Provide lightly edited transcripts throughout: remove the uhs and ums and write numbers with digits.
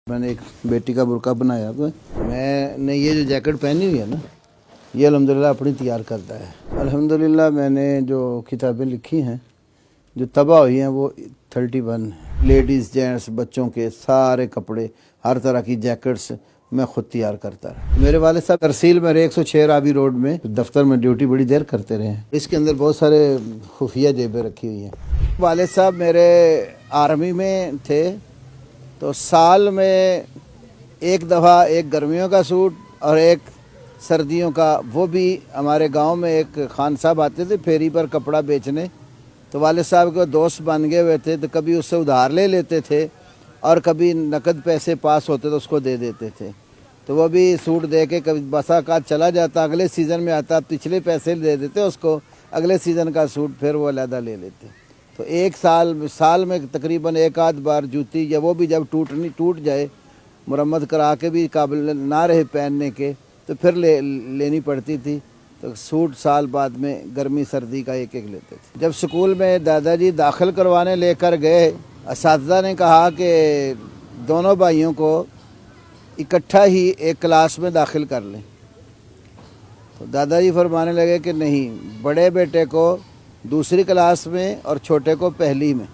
मैंने एक बेटी का बुर्का बनाया तो मैंने ये जो जैकेट पहनी हुई है ना, ये अल्हम्दुलिल्लाह अपनी तैयार करता है। अल्हम्दुलिल्लाह मैंने जो किताबें लिखी हैं जो तबाह हुई हैं वो 31 लेडीज़ जेंट्स बच्चों के सारे कपड़े, हर तरह की जैकेट्स मैं खुद तैयार करता रहा। मेरे वाले साहब तरसील में 106 रावी रोड में दफ्तर में ड्यूटी बड़ी देर करते रहे हैं। इसके अंदर बहुत सारे खुफिया जेबें रखी हुई हैं। वाले साहब मेरे आर्मी में थे तो साल में एक दफ़ा एक गर्मियों का सूट और एक सर्दियों का, वो भी हमारे गांव में एक खान साहब आते थे फेरी पर कपड़ा बेचने, तो वाले साहब के दोस्त बन गए हुए थे तो कभी उससे उधार ले लेते थे और कभी नकद पैसे पास होते तो उसको दे देते थे। तो वो भी सूट दे के कभी बसाकात चला जाता, अगले सीज़न में आता, पिछले पैसे दे देते उसको, अगले सीज़न का सूट फिर वो अलहदा ले लेते। तो एक साल में तकरीबन एक आध बार जूती, या वो भी जब टूट जाए, मुरम्मत करा के भी काबिल ना रहे पहनने के, तो फिर लेनी पड़ती थी। तो सूट साल बाद में गर्मी सर्दी का एक एक लेते थे। जब स्कूल में दादाजी दाखिल करवाने लेकर गए, असातिज़ा ने कहा कि दोनों भाइयों को इकट्ठा ही एक क्लास में दाखिल कर लें। तो दादाजी फरमाने लगे कि नहीं, बड़े बेटे को दूसरी क्लास में और छोटे को पहली में।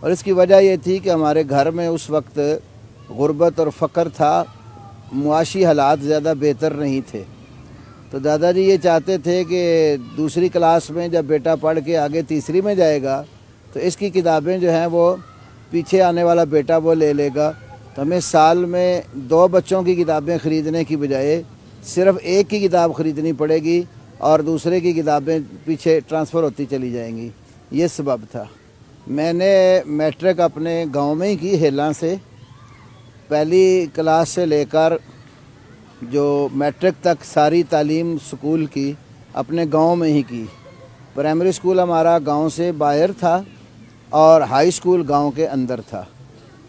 और इसकी वजह ये थी कि हमारे घर में उस वक्त गुर्बत और फ़क्र था, मुआशी हालात ज़्यादा बेहतर नहीं थे। तो दादाजी ये चाहते थे कि दूसरी क्लास में जब बेटा पढ़ के आगे तीसरी में जाएगा तो इसकी किताबें जो हैं वो पीछे आने वाला बेटा वो ले लेगा। तो हमें साल में 2 बच्चों की किताबें ख़रीदने की बजाय सिर्फ़ एक की किताब ख़रीदनी पड़ेगी और दूसरे की किताबें पीछे ट्रांसफ़र होती चली जाएंगी। ये सबब था। मैंने मैट्रिक अपने गांव में ही की, हेला से। पहली क्लास से लेकर जो मैट्रिक तक सारी तालीम स्कूल की अपने गांव में ही की। प्राइमरी स्कूल हमारा गांव से बाहर था और हाई स्कूल गांव के अंदर था।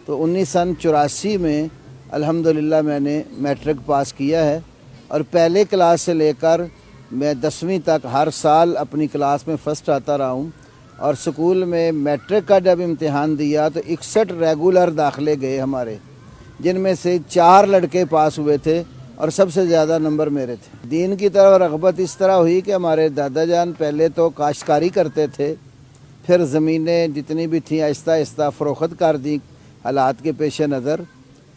तो 1984 में अल्हम्दुलिल्लाह मैंने मैट्रिक पास किया है और पहले क्लास से लेकर मैं 10वीं तक हर साल अपनी क्लास में फ़र्स्ट आता रहा हूँ। और स्कूल में मैट्रिक का जब इम्तिहान दिया तो 61 रेगुलर दाखिले गए हमारे, जिनमें से 4 लड़के पास हुए थे और सबसे ज़्यादा नंबर मेरे थे। दीन की तरफ रग़बत इस तरह हुई कि हमारे दादा जान पहले तो काश्तकारी करते थे, फिर ज़मीनें जितनी भी थीं आहिस्ता आहिस्ता फ़रोख्त कर दी हालात के पेश नज़र।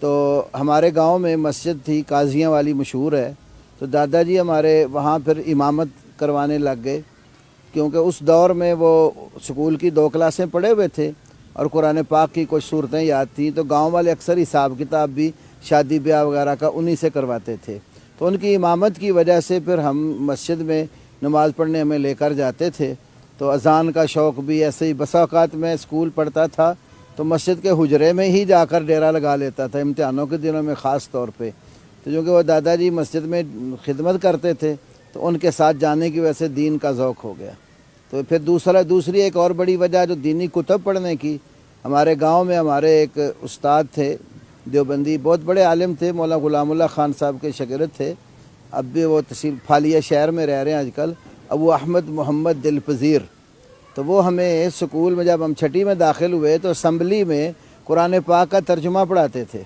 तो हमारे गांव में मस्जिद थी, काजियाँ वाली मशहूर है, तो दादाजी हमारे वहाँ फिर इमामत करवाने लग गए, क्योंकि उस दौर में वो स्कूल की 2 क्लासें पढ़े हुए थे और कुरान पाक की कुछ सूरतें याद थीं। तो गांव वाले अक्सर हिसाब किताब भी शादी ब्याह वगैरह का उन्हीं से करवाते थे। तो उनकी इमामत की वजह से फिर हम मस्जिद में नमाज़ पढ़ने हमें लेकर जाते थे। तो अज़ान का शौक़ भी ऐसे ही, बसा औक़ात में स्कूल पढ़ता था तो मस्जिद के हुजरे में ही जाकर डेरा लगा लेता था इम्तिहानों के दिनों में ख़ास तौर पे। तो क्योंकि वो दादाजी मस्जिद में खिदमत करते थे तो उनके साथ जाने की वजह से दीन का ज़ौक़ हो गया। तो फिर दूसरी एक और बड़ी वजह जो दीनी कुतब पढ़ने की, हमारे गांव में हमारे एक उस्ताद थे देवबंदी, बहुत बड़े आलिम थे, मौला गुलामुल्लाह खान साहब के शागिर्द थे। अब भी वो तहसील फालिया शहर में रह रहे हैं आजकल, अबू अहमद मोहम्मद दिलपज़ीर। तो वो हमें स्कूल में जब हम छठी में दाखिल हुए तो असम्बली में कुरान पाक का तर्जुमा पढ़ाते थे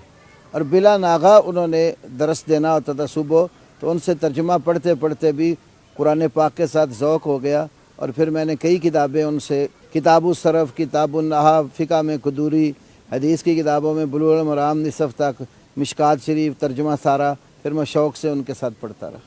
और बिला नागा उन्होंने दरस देना होता था सुबह। तो उनसे तर्जुमा पढ़ते पढ़ते भी कुरान पाक के साथ ज़ौक़ हो गया और फिर मैंने कई किताबें उनसे, किताबुस सरफ़, किताबुन नहव, फ़िक़्ह में कुदूरी, हदीस की किताबों में बुलूग़ुल मराम निसफ़ तक, मिशकात शरीफ तर्जुमा सारा, फिर मैं शौक़ से उनके साथ पढ़ता रहा।